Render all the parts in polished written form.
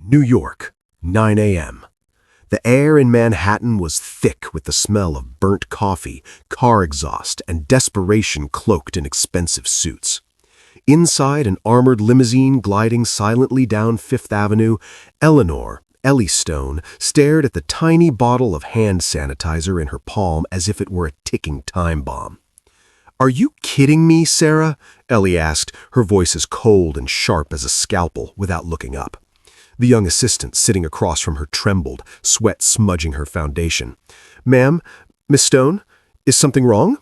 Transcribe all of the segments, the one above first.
New York, 9 a.m. The air in Manhattan was thick with the smell of burnt coffee, car exhaust, and desperation cloaked in expensive suits. Inside an armored limousine gliding silently down Fifth Avenue, Eleanor, Ellie Stone, stared at the tiny bottle of hand sanitizer in her palm as if it were a ticking time bomb. "Are you kidding me, Sarah?" Ellie asked, her voice as cold and sharp as a scalpel, without looking up. The young assistant sitting across from her trembled, sweat smudging her foundation. "Ma'am, Miss Stone, is something wrong?"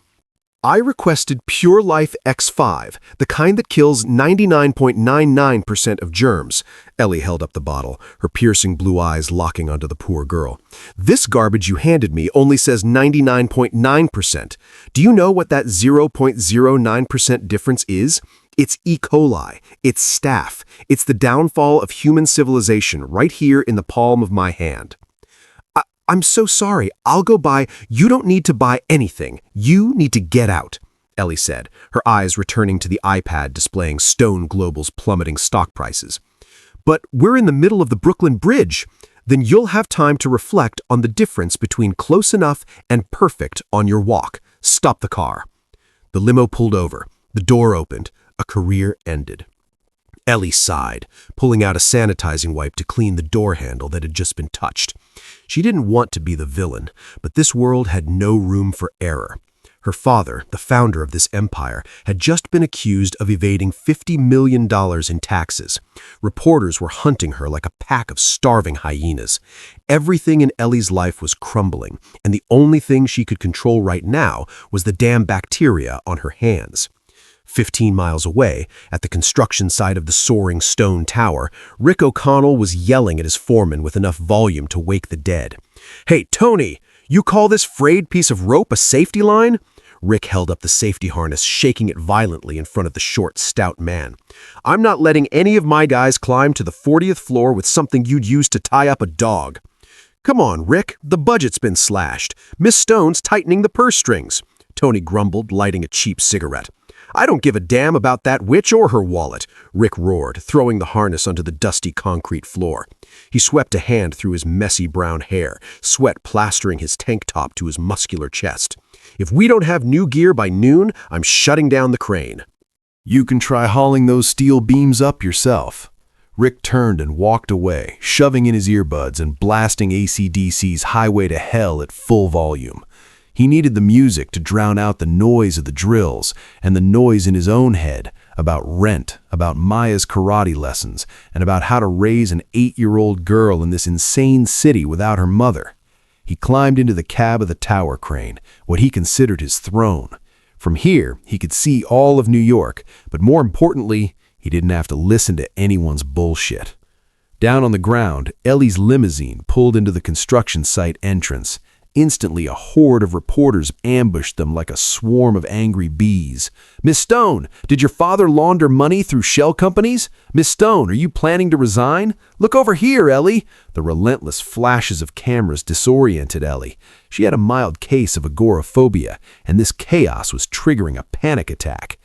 "I requested Pure Life X5, the kind that kills 99.99% of germs." Ellie held up the bottle, her piercing blue eyes locking onto the poor girl. "This garbage you handed me only says 99.9%. Do you know what that 0.09% difference is? It's E. coli. It's staph. It's the downfall of human civilization right here in the palm of my hand." I'm so sorry. I'll go buy. You don't need to buy anything. You need to get out," Ellie said, her eyes returning to the iPad displaying Stone Global's plummeting stock prices. "But we're in the middle of the Brooklyn Bridge. Then you'll have time to reflect on the difference between close enough and perfect on your walk. Stop the car." The limo pulled over. The door opened. A career ended. Ellie sighed, pulling out a sanitizing wipe to clean the door handle that had just been touched. She didn't want to be the villain, but this world had no room for error. Her father, the founder of this empire, had just been accused of evading $50 million in taxes. Reporters were hunting her like a pack of starving hyenas. Everything in Ellie's life was crumbling, and the only thing she could control right now was the damn bacteria on her hands. 15 miles away, at the construction site of the soaring stone tower, Rick O'Connell was yelling at his foreman with enough volume to wake the dead. "Hey, Tony, you call this frayed piece of rope a safety line?" Rick held up the safety harness, shaking it violently in front of the short, stout man. "I'm not letting any of my guys climb to the 40th floor with something you'd use to tie up a dog." "Come on, Rick, the budget's been slashed. Miss Stone's tightening the purse strings," Tony grumbled, lighting a cheap cigarette. "I don't give a damn about that witch or her wallet," Rick roared, throwing the harness onto the dusty concrete floor. He swept a hand through his messy brown hair, sweat plastering his tank top to his muscular chest. "If we don't have new gear by noon, I'm shutting down the crane." "You can try hauling those steel beams up yourself." Rick turned and walked away, shoving in his earbuds and blasting AC/DC's Highway to Hell at full volume. He needed the music to drown out the noise of the drills and the noise in his own head about rent, about Maya's karate lessons, and about how to raise an 8-year-old girl in this insane city without her mother. He climbed into the cab of the tower crane, what he considered his throne. From here, he could see all of New York, but more importantly, he didn't have to listen to anyone's bullshit. Down on the ground, Ellie's limousine pulled into the construction site entrance. Instantly, a horde of reporters ambushed them like a swarm of angry bees. "Miss Stone, did your father launder money through shell companies? Miss Stone, are you planning to resign? Look over here, Ellie." The relentless flashes of cameras disoriented Ellie. She had a mild case of agoraphobia, and this chaos was triggering a panic attack.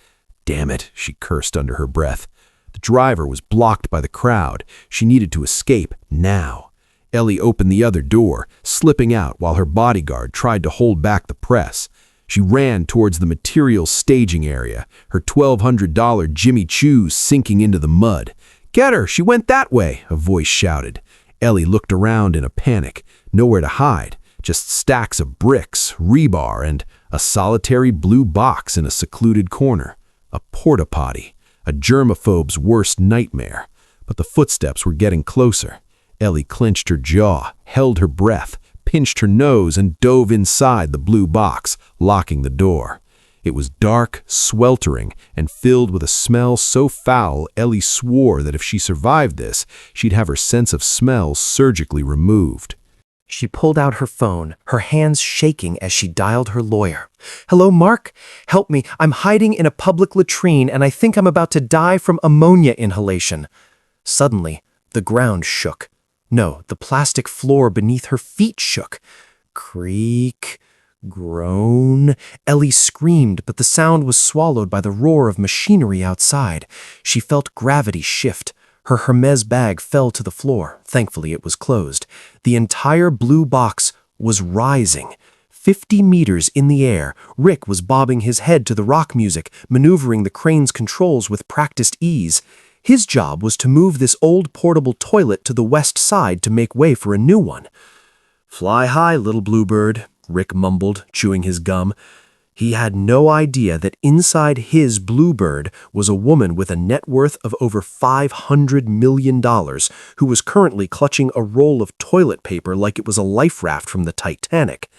"Damn it," she cursed under her breath. The driver was blocked by the crowd. She needed to escape now. Ellie opened the other door, slipping out while her bodyguard tried to hold back the press. She ran towards the materials staging area, her $1,200 Jimmy Choos sinking into the mud. "Get her! She went that way!" a voice shouted. Ellie looked around in a panic, nowhere to hide, just stacks of bricks, rebar, and a solitary blue box in a secluded corner. A porta potty, a germaphobe's worst nightmare. But the footsteps were getting closer. Ellie clenched her jaw, held her breath, pinched her nose, and dove inside the blue box, locking the door. It was dark, sweltering, and filled with a smell so foul Ellie swore that if she survived this, she'd have her sense of smell surgically removed. She pulled out her phone, her hands shaking as she dialed her lawyer. "Hello, Mark? Help me. I'm hiding in a public latrine, and I think I'm about to die from ammonia inhalation." Suddenly, the ground shook. No, the plastic floor beneath her feet shook. Creak, groan. Ellie screamed, but the sound was swallowed by the roar of machinery outside. She felt gravity shift. Her Hermes bag fell to the floor. Thankfully, it was closed. The entire blue box was rising. 50 meters in the air, Rick was bobbing his head to the rock music, maneuvering the crane's controls with practiced ease. His job was to move this old portable toilet to the west side to make way for a new one. "Fly high, little bluebird," Rick mumbled, chewing his gum. He had no idea that inside his bluebird was a woman with a net worth of over $500 million who was currently clutching a roll of toilet paper like it was a life raft from the Titanic.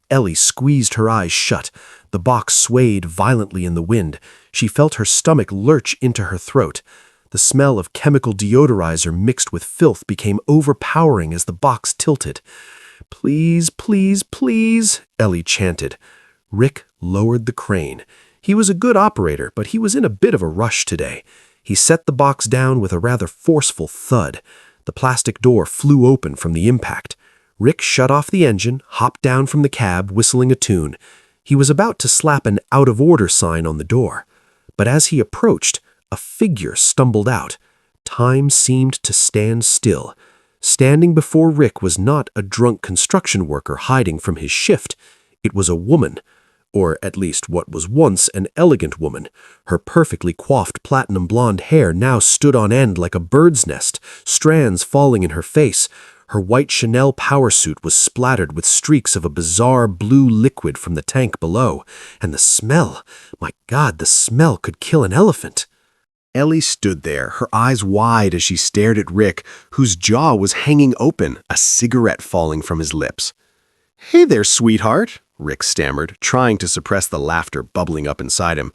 Ellie squeezed her eyes shut. The box swayed violently in the wind. She felt her stomach lurch into her throat. The smell of chemical deodorizer mixed with filth became overpowering as the box tilted. "Please, please, please," Ellie chanted. Rick lowered the crane. He was a good operator, but he was in a bit of a rush today. He set the box down with a rather forceful thud. The plastic door flew open from the impact. Rick shut off the engine, hopped down from the cab, whistling a tune. He was about to slap an out-of-order sign on the door. But as he approached, a figure stumbled out. Time seemed to stand still. Standing before Rick was not a drunk construction worker hiding from his shift. It was a woman, or at least what was once an elegant woman. Her perfectly coiffed platinum blonde hair now stood on end like a bird's nest, strands falling in her face. Her white Chanel power suit was splattered with streaks of a bizarre blue liquid from the tank below. And the smell, my God, the smell could kill an elephant. Ellie stood there, her eyes wide as she stared at Rick, whose jaw was hanging open, a cigarette falling from his lips. "Hey there, sweetheart," Rick stammered, trying to suppress the laughter bubbling up inside him.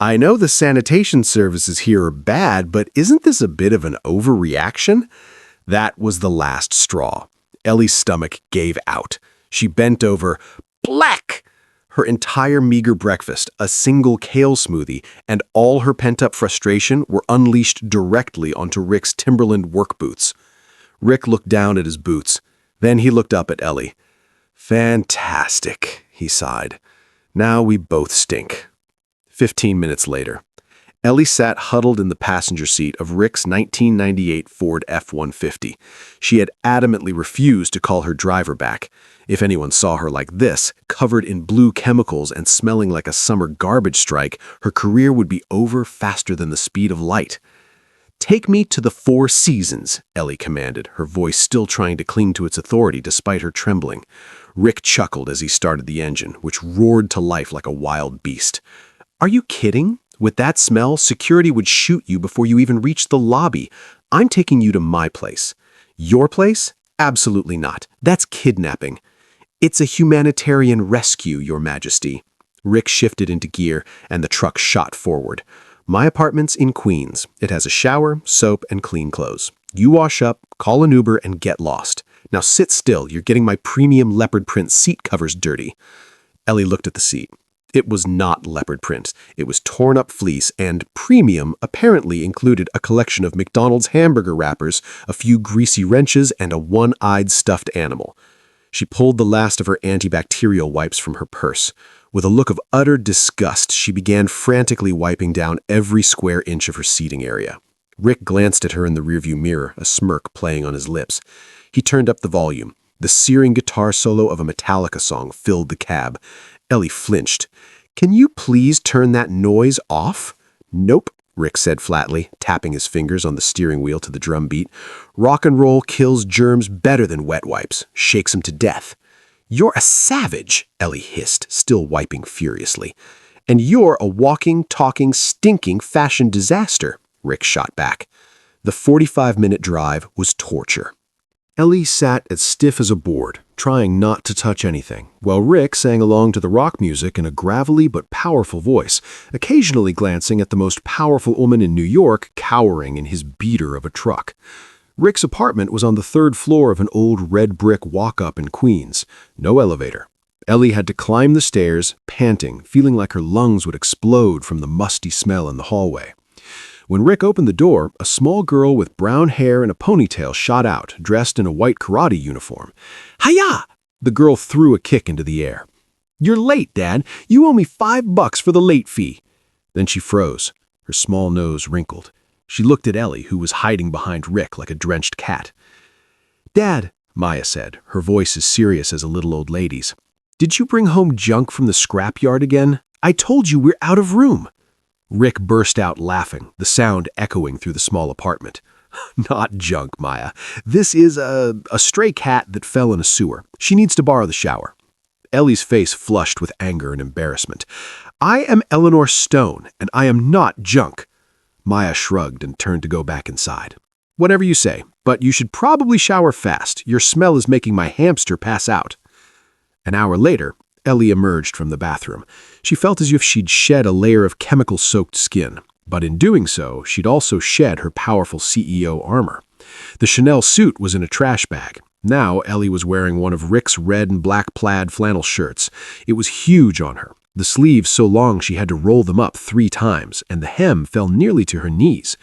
"I know the sanitation services here are bad, but isn't this a bit of an overreaction?" That was the last straw. Ellie's stomach gave out. She bent over. Black! Her entire meager breakfast, a single kale smoothie, and all her pent-up frustration were unleashed directly onto Rick's Timberland work boots. Rick looked down at his boots. Then he looked up at Ellie. "Fantastic," he sighed. "Now we both stink." 15 minutes later, Ellie sat huddled in the passenger seat of Rick's 1998 Ford F-150. She had adamantly refused to call her driver back. If anyone saw her like this, covered in blue chemicals and smelling like a summer garbage strike, her career would be over faster than the speed of light. "Take me to the Four Seasons," Ellie commanded, her voice still trying to cling to its authority despite her trembling. Rick chuckled as he started the engine, which roared to life like a wild beast. "Are you kidding? With that smell, security would shoot you before you even reached the lobby. I'm taking you to my place." "Your place? Absolutely not. That's kidnapping." "It's a humanitarian rescue, Your Majesty." Rick shifted into gear, and the truck shot forward. "My apartment's in Queens. It has a shower, soap, and clean clothes. You wash up, call an Uber, and get lost. Now sit still. You're getting my premium leopard print seat covers dirty." Ellie looked at the seat. It was not leopard print. It was torn-up fleece, and premium apparently included a collection of McDonald's hamburger wrappers, a few greasy wrenches, and a one-eyed stuffed animal. She pulled the last of her antibacterial wipes from her purse. With a look of utter disgust, she began frantically wiping down every square inch of her seating area. Rick glanced at her in the rearview mirror, a smirk playing on his lips. He turned up the volume. The searing guitar solo of a Metallica song filled the cab. Ellie flinched. "Can you please turn that noise off?" "Nope," Rick said flatly, tapping his fingers on the steering wheel to the drum beat. "Rock and roll kills germs better than wet wipes, shakes them to death." "You're a savage," Ellie hissed, still wiping furiously. "And you're a walking, talking, stinking fashion disaster," Rick shot back. The 45-minute drive was torture. Ellie sat as stiff as a board, trying not to touch anything, while Rick sang along to the rock music in a gravelly but powerful voice, occasionally glancing at the most powerful woman in New York cowering in his beater of a truck. Rick's apartment was on the 3rd floor of an old red brick walk-up in Queens. No elevator. Ellie had to climb the stairs, panting, feeling like her lungs would explode from the musty smell in the hallway. When Rick opened the door, a small girl with brown hair and a ponytail shot out, dressed in a white karate uniform. "Hiya!" The girl threw a kick into the air. "You're late, Dad. You owe me $5 for the late fee." Then she froze. Her small nose wrinkled. She looked at Ellie, who was hiding behind Rick like a drenched cat. "Dad," Maya said, her voice as serious as a little old lady's, "did you bring home junk from the scrapyard again? I told you we're out of room." Rick burst out laughing, the sound echoing through the small apartment. "Not junk, Maya. This is a stray cat that fell in a sewer. She needs to borrow the shower." Ellie's face flushed with anger and embarrassment. "I am Eleanor Stone, and I am not junk." Maya shrugged and turned to go back inside. "Whatever you say, but you should probably shower fast. Your smell is making my hamster pass out." An hour later, Ellie emerged from the bathroom. She felt as if she'd shed a layer of chemical-soaked skin, but in doing so, she'd also shed her powerful CEO armor. The Chanel suit was in a trash bag. Now, Ellie was wearing one of Rick's red and black plaid flannel shirts. It was huge on her, the sleeves so long she had to roll them up 3 times, and the hem fell nearly to her knees.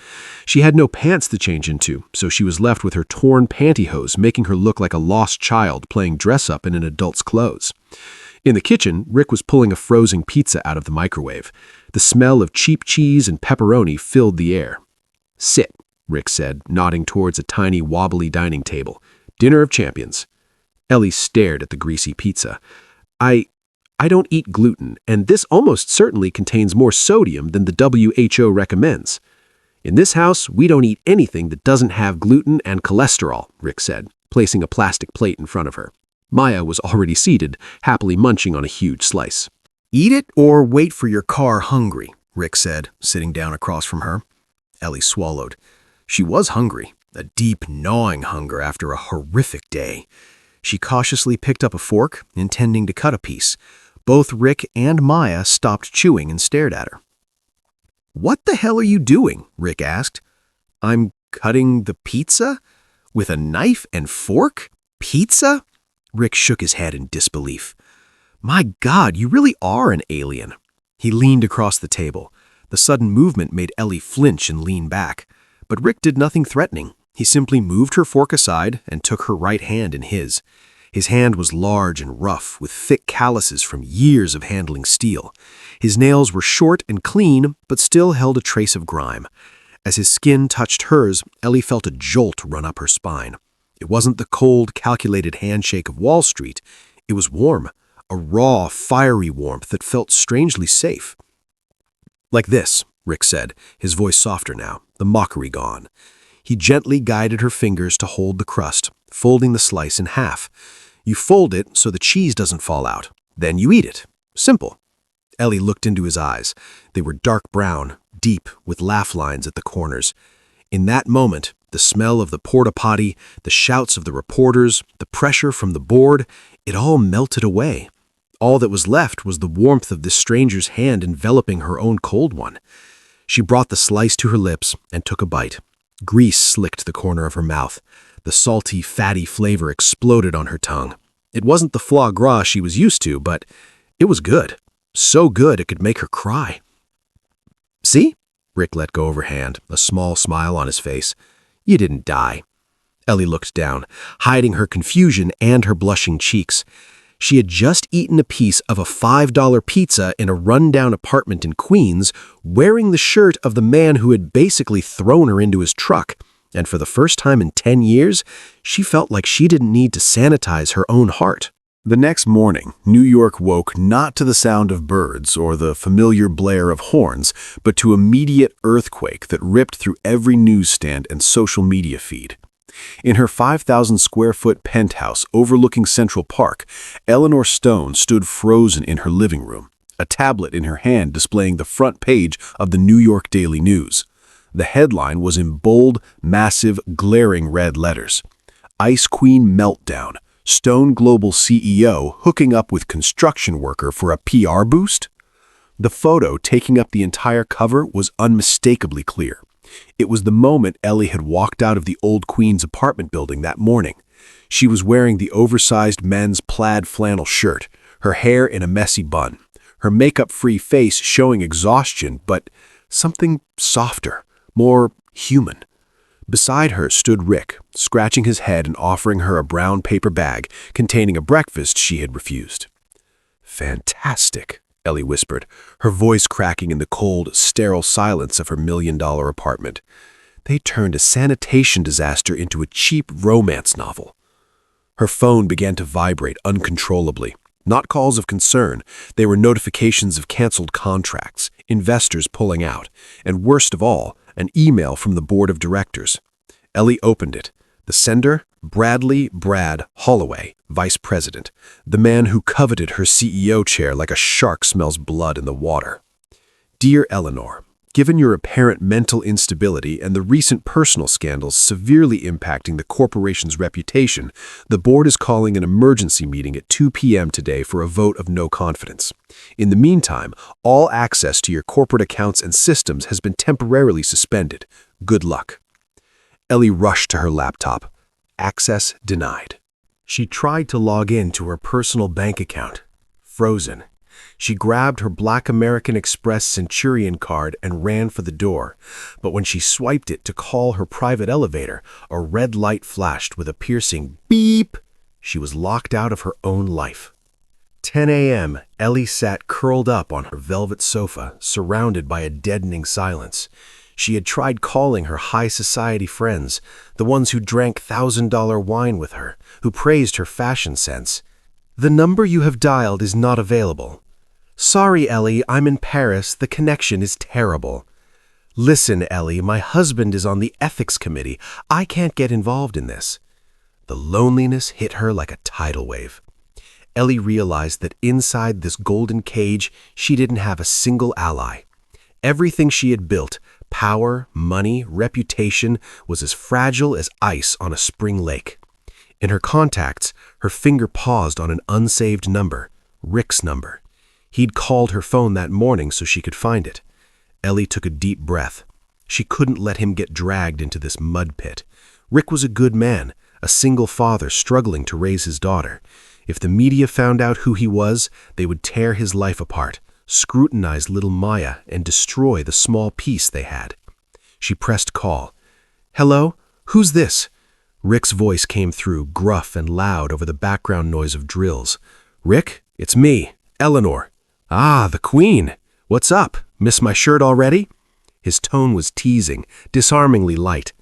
She had no pants to change into, so she was left with her torn pantyhose, making her look like a lost child playing dress-up in an adult's clothes. In the kitchen, Rick was pulling a frozen pizza out of the microwave. The smell of cheap cheese and pepperoni filled the air. "Sit," Rick said, nodding towards a tiny, wobbly dining table. "Dinner of champions." Ellie stared at the greasy pizza. I don't eat gluten, and this almost certainly contains more sodium than the WHO recommends." "In this house, we don't eat anything that doesn't have gluten and cholesterol," Rick said, placing a plastic plate in front of her. Maya was already seated, happily munching on a huge slice. "Eat it or wait for your car hungry," Rick said, sitting down across from her. Ellie swallowed. She was hungry, a deep, gnawing hunger after a horrific day. She cautiously picked up a fork, intending to cut a piece. Both Rick and Maya stopped chewing and stared at her. "What the hell are you doing?" Rick asked. "I'm cutting the pizza? With a knife and fork? Pizza?" Rick shook his head in disbelief. "My God, you really are an alien." He leaned across the table. The sudden movement made Ellie flinch and lean back. But Rick did nothing threatening. He simply moved her fork aside and took her right hand in his. His hand was large and rough, with thick calluses from years of handling steel. His nails were short and clean, but still held a trace of grime. As his skin touched hers, Ellie felt a jolt run up her spine. It wasn't the cold, calculated handshake of Wall Street. It was warm, a raw, fiery warmth that felt strangely safe. "Like this," Rick said, his voice softer now, the mockery gone. He gently guided her fingers to hold the crust, folding the slice in half. "You fold it so the cheese doesn't fall out. Then you eat it. Simple." Ellie looked into his eyes. They were dark brown, deep, with laugh lines at the corners. In that moment, the smell of the porta potty, the shouts of the reporters, the pressure from the board, it all melted away. All that was left was the warmth of this stranger's hand enveloping her own cold one. She brought the slice to her lips and took a bite. Grease slicked the corner of her mouth. The salty, fatty flavor exploded on her tongue. It wasn't the foie gras she was used to, but it was good. So good it could make her cry. "See?" Rick let go of her hand, a small smile on his face. "You didn't die." Ellie looked down, hiding her confusion and her blushing cheeks. She had just eaten a piece of a $5 pizza in a rundown apartment in Queens, wearing the shirt of the man who had basically thrown her into his truck. And for the first time in 10 years, she felt like she didn't need to sanitize her own heart. The next morning, New York woke not to the sound of birds or the familiar blare of horns, but to immediate earthquake that ripped through every newsstand and social media feed. In her 5,000-square-foot penthouse overlooking Central Park, Eleanor Stone stood frozen in her living room, a tablet in her hand displaying the front page of the New York Daily News. The headline was in bold, massive, glaring red letters. "Ice Queen Meltdown. Stone Global CEO hooking up with construction worker for a PR boost?" The photo taking up the entire cover was unmistakably clear. It was the moment Ellie had walked out of the old Queen's apartment building that morning. She was wearing the oversized men's plaid flannel shirt, her hair in a messy bun, her makeup-free face showing exhaustion, but something softer, more human. Beside her stood Rick, scratching his head and offering her a brown paper bag containing a breakfast she had refused. "Fantastic," Ellie whispered, her voice cracking in the cold, sterile silence of her $1 million apartment. They turned a sanitation disaster into a cheap romance novel. Her phone began to vibrate uncontrollably. Not calls of concern, they were notifications of canceled contracts, investors pulling out, and worst of all, an email from the board of directors. Ellie opened it. The sender, Brad Holloway, vice president, the man who coveted her CEO chair like a shark smells blood in the water. Dear Eleanor, given your apparent mental instability and the recent personal scandals severely impacting the corporation's reputation, the board is calling an emergency meeting at 2 p.m. today for a vote of no confidence. In the meantime, all access to your corporate accounts and systems has been temporarily suspended. Good luck. Ellie rushed to her laptop. Access denied. She tried to log in to her personal bank account. Frozen. She grabbed her Black American Express Centurion card and ran for the door, but when she swiped it to call her private elevator, a red light flashed with a piercing beep. She was locked out of her own life. 10 a.m., Ellie sat curled up on her velvet sofa, surrounded by a deadening silence. She had tried calling her high society friends, the ones who drank $1,000 wine with her, who praised her fashion sense. The number you have dialed is not available. Sorry, Ellie, I'm in Paris. The connection is terrible. Listen, Ellie, my husband is on the ethics committee. I can't get involved in this. The loneliness hit her like a tidal wave. Ellie realized that inside this golden cage, she didn't have a single ally. Everything she had built, power, money, reputation, was as fragile as ice on a spring lake. In her contacts, her finger paused on an unsaved number, Rick's number. He'd called her phone that morning so she could find it. Ellie took a deep breath. She couldn't let him get dragged into this mud pit. Rick was a good man, a single father struggling to raise his daughter. If the media found out who he was, they would tear his life apart, scrutinize little Maya, and destroy the small peace they had. She pressed call. Hello? Who's this? Rick's voice came through, gruff and loud over the background noise of drills. Rick, it's me, Eleanor. Ah, the Queen. What's up? Miss my shirt already? His tone was teasing, disarmingly light.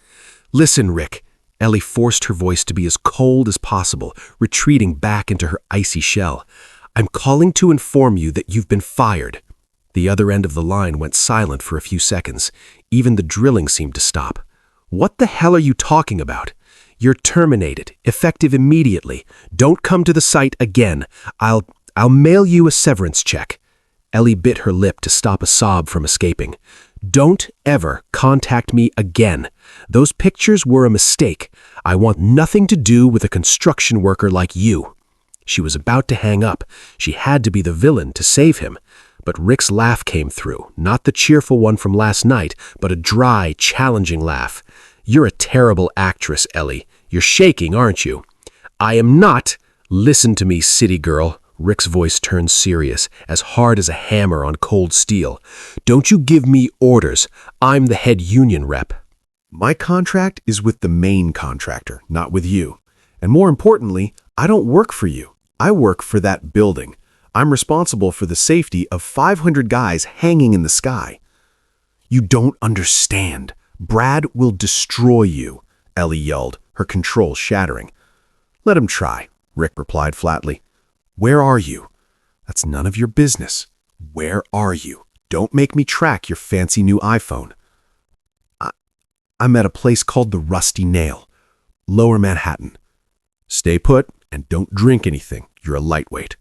Listen, Rick. Ellie forced her voice to be as cold as possible, retreating back into her icy shell. I'm calling to inform you that you've been fired. The other end of the line went silent for a few seconds. Even the drilling seemed to stop. What the hell are you talking about? You're terminated, effective immediately. Don't come to the site again. I'll mail you a severance check. Ellie bit her lip to stop a sob from escaping. Don't ever contact me again. Those pictures were a mistake. I want nothing to do with a construction worker like you. She was about to hang up. She had to be the villain to save him. But Rick's laugh came through, not the cheerful one from last night, but a dry, challenging laugh. You're a terrible actress, Ellie. You're shaking, aren't you? I am not. Listen to me, city girl. Rick's voice turned serious, as hard as a hammer on cold steel. Don't you give me orders. I'm the head union rep. My contract is with the main contractor, not with you. And more importantly, I don't work for you. I work for that building. I'm responsible for the safety of 500 guys hanging in the sky. You don't understand. Brad will destroy you, Ellie yelled, her control shattering. Let him try, Rick replied flatly. Where are you? That's none of your business. Where are you? Don't make me track your fancy new iPhone. I'm at a place called the Rusty Nail, Lower Manhattan. Stay put and don't drink anything. You're a lightweight.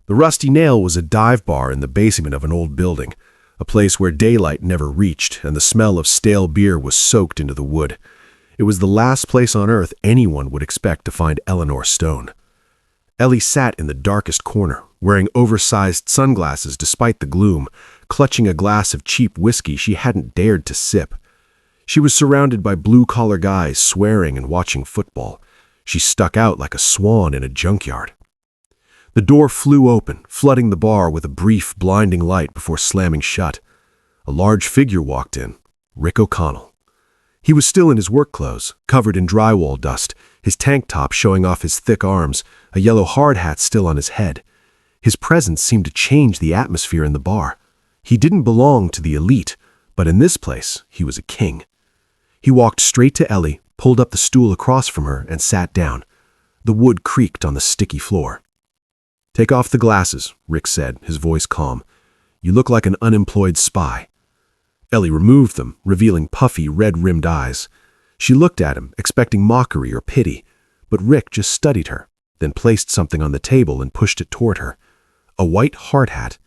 The Rusty Nail was a dive bar in the basement of an old building, a place where daylight never reached and the smell of stale beer was soaked into the wood. It was the last place on earth anyone would expect to find Eleanor Stone. Ellie sat in the darkest corner, wearing oversized sunglasses despite the gloom, clutching a glass of cheap whiskey she hadn't dared to sip. She was surrounded by blue-collar guys swearing and watching football. She stuck out like a swan in a junkyard. The door flew open, flooding the bar with a brief, blinding light before slamming shut. A large figure walked in, Rick O'Connell. He was still in his work clothes, covered in drywall dust, his tank top showing off his thick arms, a yellow hard hat still on his head. His presence seemed to change the atmosphere in the bar. He didn't belong to the elite, But in this place, he was a king. He walked straight to Ellie, pulled up the stool across from her, and sat down. The wood creaked on the sticky floor. "Take off the glasses," Rick said, his voice calm. "You look like an unemployed spy." Ellie removed them, revealing puffy, red-rimmed eyes. She looked at him, expecting mockery or pity, but Rick just studied her, then placed something on the table and pushed it toward her. A white hard hat.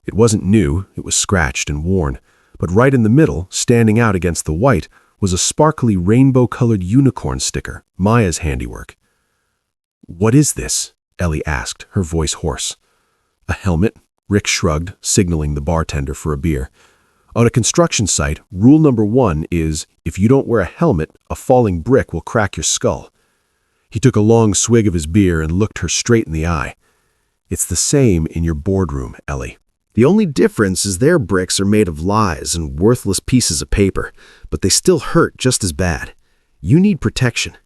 It wasn't new, it was scratched and worn, but right in the middle, standing out against the white, was a sparkly rainbow-colored unicorn sticker, Maya's handiwork. "What is this?" Ellie asked, her voice hoarse. "A helmet," Rick shrugged, signaling the bartender for a beer. "On a construction site, rule number 1 is, if you don't wear a helmet, a falling brick will crack your skull." He took a long swig of his beer and looked her straight in the eye. "It's the same in your boardroom, Ellie. The only difference is their bricks are made of lies and worthless pieces of paper, but they still hurt just as bad. You need protection."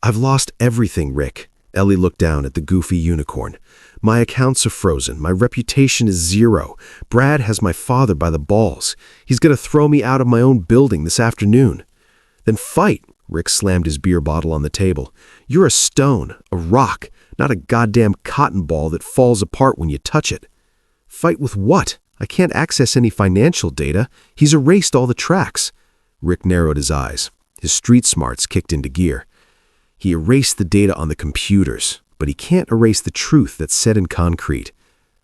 "I've lost everything, Rick." Ellie looked down at the goofy unicorn. "My accounts are frozen. My reputation is zero. Brad has my father by the balls. He's going to throw me out of my own building this afternoon." "Then fight." Rick slammed his beer bottle on the table. "You're a stone, a rock, not a goddamn cotton ball that falls apart when you touch it." "Fight with what? I can't access any financial data. He's erased all the tracks." Rick narrowed his eyes. His street smarts kicked into gear. "He erased the data on the computers, but he can't erase the truth that's set in concrete."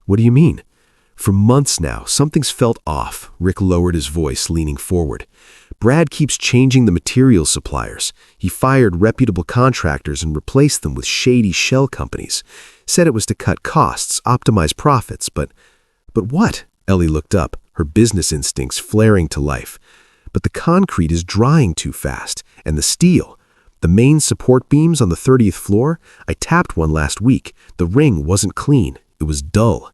"What do you mean?" "For months now, something's felt off." Rick lowered his voice, leaning forward. "Brad keeps changing the material suppliers. He fired reputable contractors and replaced them with shady shell companies. Said it was to cut costs, optimize profits, but what?" Ellie looked up, her business instincts flaring to life. "But the concrete is drying too fast, and the steel. The main support beams on the 30th floor, I tapped one last week. The ring wasn't clean. It was dull."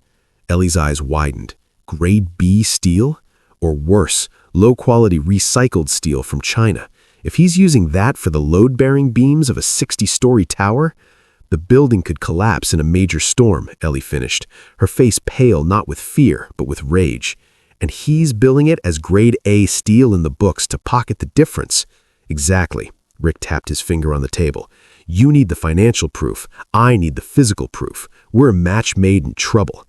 Ellie's eyes widened. Grade B steel? Or worse, low-quality recycled steel from China. If he's using that for the load-bearing beams of a 60-story tower? "The building could collapse in a major storm," Ellie finished, her face pale not with fear, but with rage. "And he's billing it as grade A steel in the books to pocket the difference." "Exactly." Rick tapped his finger on the table. "You need the financial proof. I need the physical proof. We're a match made in trouble."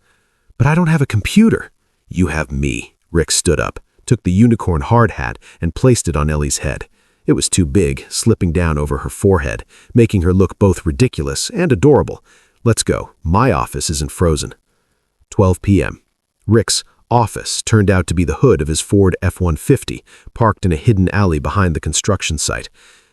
"But I don't have a computer." "You have me." Rick stood up, took the unicorn hard hat, and placed it on Ellie's head. It was too big, slipping down over her forehead, making her look both ridiculous and adorable. "Let's go. My office isn't frozen." 12 p.m. Rick's office turned out to be the hood of his Ford F-150, parked in a hidden alley behind the construction site.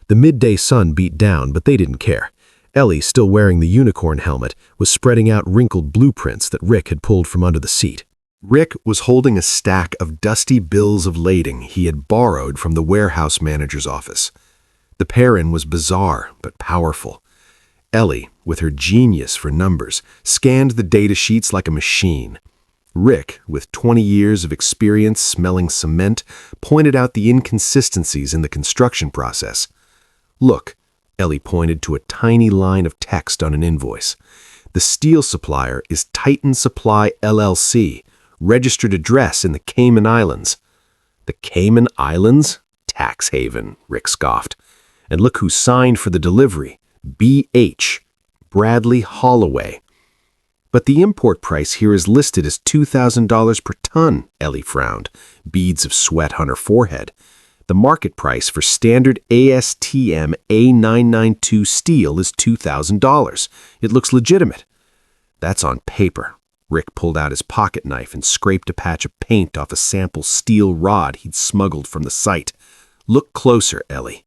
The midday sun beat down, but they didn't care. Ellie, still wearing the unicorn helmet, was spreading out wrinkled blueprints that Rick had pulled from under the seat. Rick was holding a stack of dusty bills of lading he had borrowed from the warehouse manager's office. The pair-in was bizarre but powerful. Ellie, with her genius for numbers, scanned the data sheets like a machine. Rick, with 20 years of experience smelling cement, pointed out the inconsistencies in the construction process. "Look," Ellie pointed to a tiny line of text on an invoice. "The steel supplier is Titan Supply LLC, registered address in the Cayman Islands." "The Cayman Islands? Tax haven," Rick scoffed. "And look who signed for the delivery. BH, Bradley Holloway." "But the import price here is listed as $2,000 per ton," Ellie frowned, beads of sweat on her forehead. "The market price for standard ASTM A992 steel is $2,000. It looks legitimate." "That's on paper." Rick pulled out his pocket knife and scraped a patch of paint off a sample steel rod he'd smuggled from the site. "Look closer, Ellie."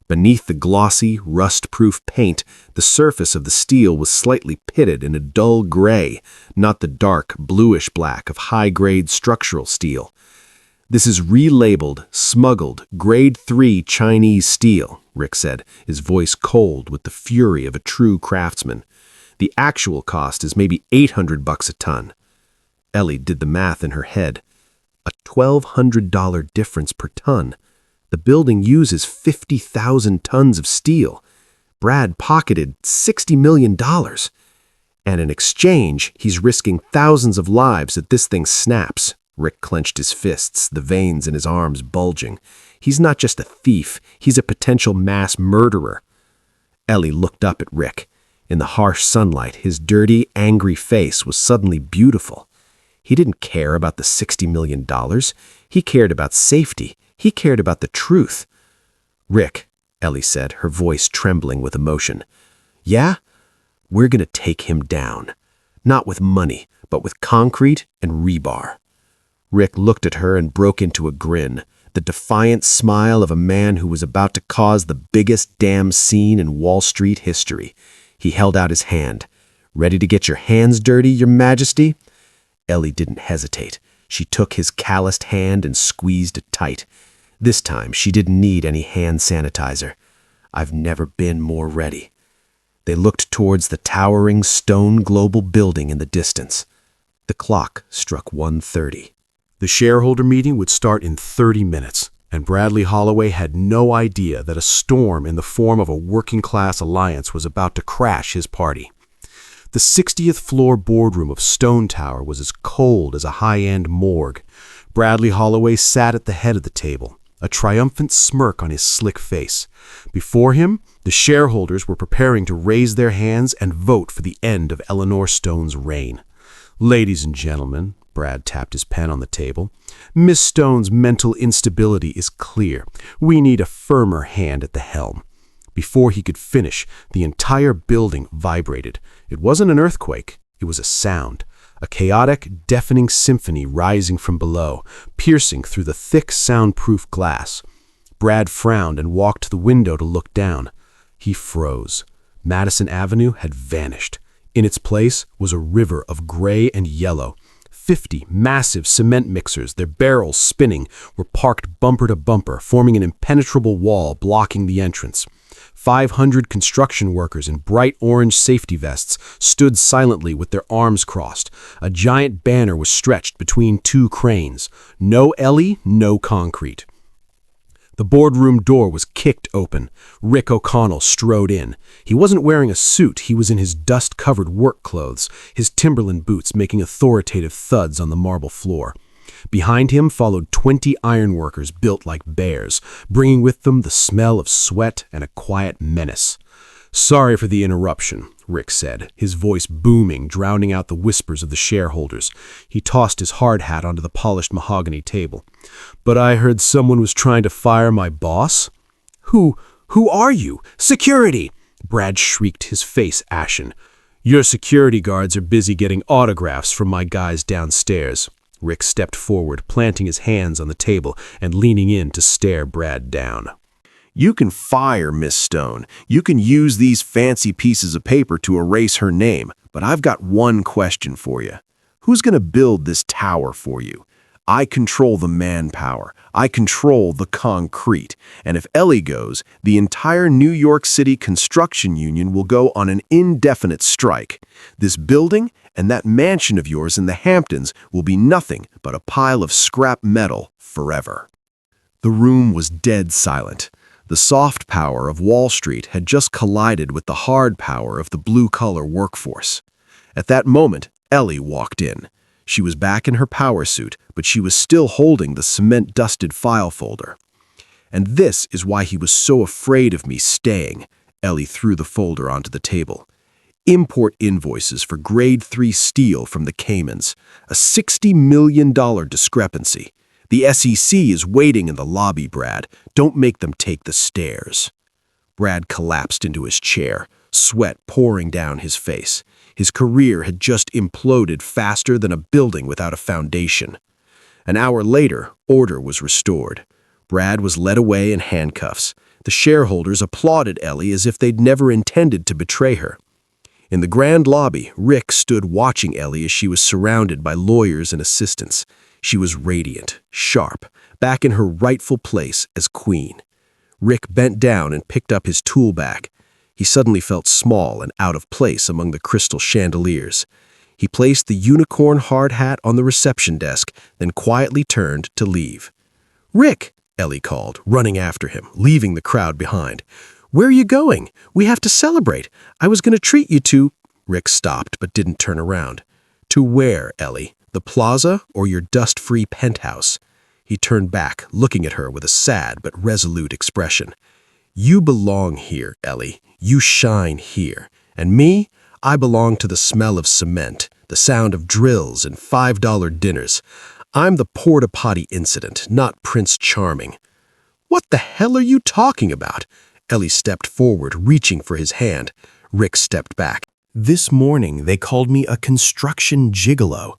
Beneath the glossy, rust-proof paint, the surface of the steel was slightly pitted in a dull gray, not the dark, bluish-black of high-grade structural steel. "This is relabeled, smuggled, grade 3 Chinese steel," Rick said, his voice cold with the fury of a true craftsman. "The actual cost is maybe $800 a ton." Ellie did the math in her head. A $1,200 difference per ton. The building uses 50,000 tons of steel. Brad pocketed $60 million. And in exchange, he's risking thousands of lives that this thing snaps. Rick clenched his fists, the veins in his arms bulging. He's not just a thief, he's a potential mass murderer. Ellie looked up at Rick. In the harsh sunlight, his dirty, angry face was suddenly beautiful. He didn't care about the $60 million. He cared about safety. He cared about the truth. "Rick," Ellie said, her voice trembling with emotion. "Yeah? We're going to take him down. Not with money, but with concrete and rebar." Rick looked at her and broke into a grin, the defiant smile of a man who was about to cause the biggest damn scene in Wall Street history. He held out his hand. "Ready to get your hands dirty, Your Majesty?" Ellie didn't hesitate. She took his calloused hand and squeezed it tight. This time, she didn't need any hand sanitizer. "I've never been more ready." They looked towards the towering stone global building in the distance. The clock struck 1:30. The shareholder meeting would start in 30 minutes, and Bradley Holloway had no idea that a storm in the form of a working-class alliance was about to crash his party. The 60th floor boardroom of Stone Tower was as cold as a high-end morgue. Bradley Holloway sat at the head of the table, a triumphant smirk on his slick face. Before him, the shareholders were preparing to raise their hands and vote for the end of Eleanor Stone's reign. "Ladies and gentlemen," Brad tapped his pen on the table, "Miss Stone's mental instability is clear. We need a firmer hand at the helm." Before he could finish, the entire building vibrated. It wasn't an earthquake, it was a sound. A chaotic, deafening symphony rising from below, piercing through the thick, soundproof glass. Brad frowned and walked to the window to look down. He froze. Madison Avenue had vanished. In its place was a river of gray and yellow. 50 massive cement mixers, their barrels spinning, were parked bumper to bumper, forming an impenetrable wall blocking the entrance. 500 construction workers in bright orange safety vests stood silently with their arms crossed. A giant banner was stretched between two cranes. "No Ellie, no concrete." The boardroom door was kicked open. Rick O'Connell strode in. He wasn't wearing a suit, he was in his dust-covered work clothes, his Timberland boots making authoritative thuds on the marble floor. Behind him followed 20 ironworkers built like bears, bringing with them the smell of sweat and a quiet menace. "Sorry for the interruption," Rick said, his voice booming, drowning out the whispers of the shareholders. He tossed his hard hat onto the polished mahogany table. "But I heard someone was trying to fire my boss?" Who are you? Security!" Brad shrieked, his face ashen. "Your security guards are busy getting autographs from my guys downstairs." Rick stepped forward, planting his hands on the table and leaning in to stare Brad down. "You can fire Miss Stone. You can use these fancy pieces of paper to erase her name. But I've got one question for you. Who's going to build this tower for you? I control the manpower. I control the concrete. And if Ellie goes, the entire New York City construction union will go on an indefinite strike. This building and that mansion of yours in the Hamptons will be nothing but a pile of scrap metal forever." The room was dead silent. The soft power of Wall Street had just collided with the hard power of the blue-collar workforce. At that moment, Ellie walked in. She was back in her power suit, but she was still holding the cement-dusted file folder. "And this is why he was so afraid of me staying." Ellie threw the folder onto the table. "Import invoices for grade 3 steel from the Caymans. A $60 million discrepancy. The SEC is waiting in the lobby, Brad. Don't make them take the stairs." Brad collapsed into his chair, sweat pouring down his face. His career had just imploded faster than a building without a foundation. An hour later, order was restored. Brad was led away in handcuffs. The shareholders applauded Ellie as if they'd never intended to betray her. In the grand lobby, Rick stood watching Ellie as she was surrounded by lawyers and assistants. She was radiant, sharp, back in her rightful place as queen. Rick bent down and picked up his tool bag. He suddenly felt small and out of place among the crystal chandeliers. He placed the unicorn hard hat on the reception desk, then quietly turned to leave. "Rick!" Ellie called, running after him, leaving the crowd behind. "Where are you going? We have to celebrate. I was going to treat you to—" Rick stopped but didn't turn around. "To where, Ellie?" The plaza or your dust-free penthouse? He turned back, looking at her with a sad but resolute expression. You belong here, Ellie. You shine here. And me? I belong to the smell of cement, the sound of drills and $5 dinners. I'm the porta-potty incident, not Prince Charming. What the hell are you talking about? Ellie stepped forward, reaching for his hand. Rick stepped back. This morning, they called me a construction gigolo.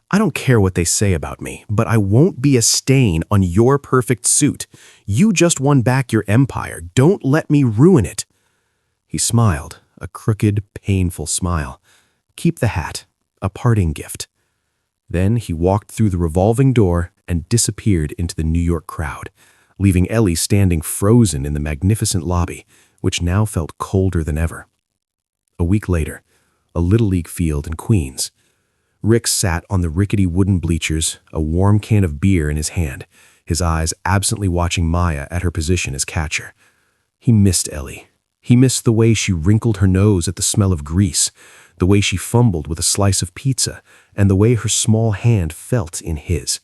I don't care what they say about me, but I won't be a stain on your perfect suit. You just won back your empire. Don't let me ruin it. He smiled, a crooked, painful smile. Keep the hat, a parting gift. Then he walked through the revolving door and disappeared into the New York crowd, leaving Ellie standing frozen in the magnificent lobby, which now felt colder than ever. A week later, a Little League field in Queens. Rick sat on the rickety wooden bleachers, a warm can of beer in his hand, his eyes absently watching Maya at her position as catcher. He missed Ellie. He missed the way she wrinkled her nose at the smell of grease, the way she fumbled with a slice of pizza, and the way her small hand felt in his.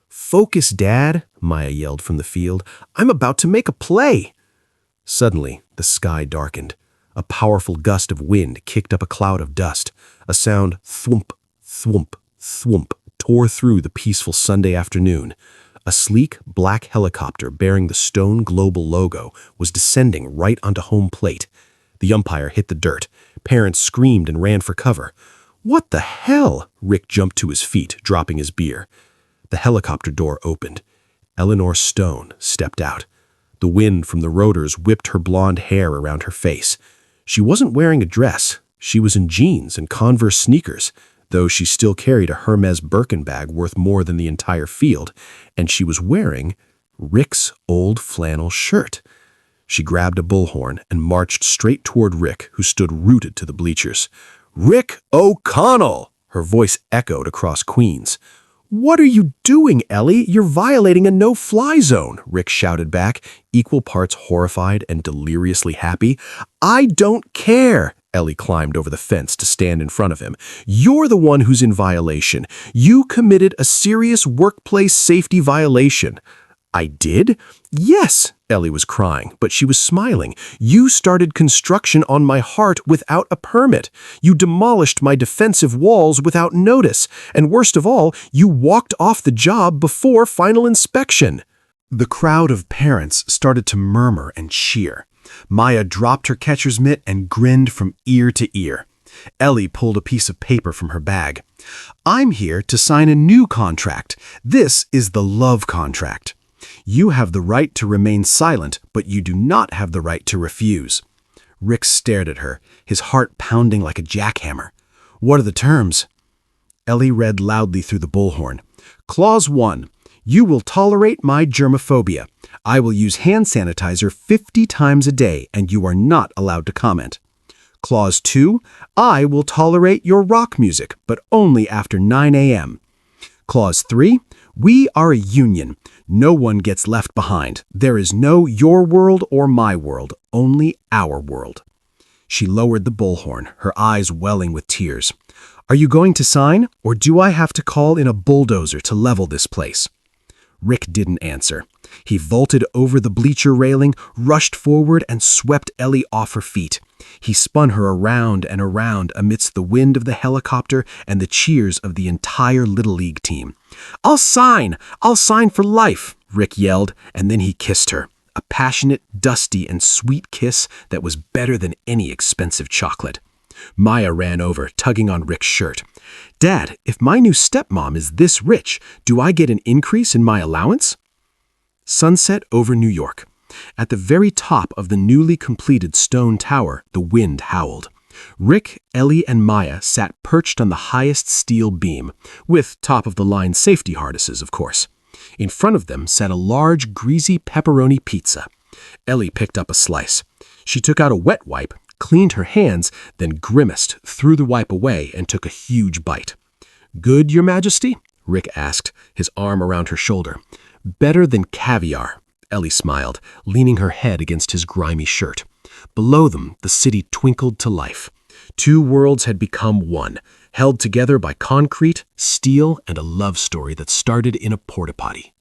"Focus, Dad," Maya yelled from the field. "I'm about to make a play." Suddenly, the sky darkened. A powerful gust of wind kicked up a cloud of dust. A sound thwomp, thwomp, thwomp tore through the peaceful Sunday afternoon. A sleek, black helicopter bearing the Stone Global logo was descending right onto home plate. The umpire hit the dirt. Parents screamed and ran for cover. "What the hell?" Rick jumped to his feet, dropping his beer. The helicopter door opened. Eleanor Stone stepped out. The wind from the rotors whipped her blonde hair around her face. She wasn't wearing a dress. She was in jeans and Converse sneakers, though she still carried a Hermes Birkin bag worth more than the entire field, and she was wearing Rick's old flannel shirt. She grabbed a bullhorn and marched straight toward Rick, who stood rooted to the bleachers. "Rick O'Connell!" Her voice echoed across Queens. "What are you doing, Ellie? You're violating a no-fly zone," Rick shouted back, equal parts horrified and deliriously happy. "I don't care." Ellie climbed over the fence to stand in front of him. "You're the one who's in violation. You committed a serious workplace safety violation." "I did?" "Yes," Ellie was crying, but she was smiling. "You started construction on my heart without a permit. You demolished my defensive walls without notice. And worst of all, you walked off the job before final inspection." The crowd of parents started to murmur and cheer. Maya dropped her catcher's mitt and grinned from ear to ear. Ellie pulled a piece of paper from her bag. "I'm here to sign a new contract. This is the love contract. You have the right to remain silent, but you do not have the right to refuse." Rick stared at her, his heart pounding like a jackhammer. "What are the terms?" Ellie read loudly through the bullhorn. "Clause 1. You will tolerate my germophobia. I will use hand sanitizer 50 times a day, and you are not allowed to comment. Clause 2. I will tolerate your rock music, but only after 9 a.m. Clause 3. We are a union. No one gets left behind. There is no your world or my world, only our world." She lowered the bullhorn, her eyes welling with tears. "Are you going to sign, or do I have to call in a bulldozer to level this place?" Rick didn't answer. He vaulted over the bleacher railing, rushed forward, and swept Ellie off her feet. He spun her around and around amidst the wind of the helicopter and the cheers of the entire Little League team. I'll sign for life," Rick yelled, and then he kissed her. A passionate, dusty, and sweet kiss that was better than any expensive chocolate. Maya ran over, tugging on Rick's shirt. "Dad, if my new stepmom is this rich, do I get an increase in my allowance?" Sunset over New York. At the very top of the newly completed stone tower, the wind howled. Rick, Ellie, and Maya sat perched on the highest steel beam, with top-of-the-line safety harnesses, of course. In front of them sat a large, greasy pepperoni pizza. Ellie picked up a slice. She took out a wet wipe, cleaned her hands, then grimaced, threw the wipe away, and took a huge bite. "Good, Your Majesty?" Rick asked, his arm around her shoulder. "Better than caviar," Ellie smiled, leaning her head against his grimy shirt. Below them, the city twinkled to life. Two worlds had become one. held together by concrete, steel, and a love story that started in a porta potty.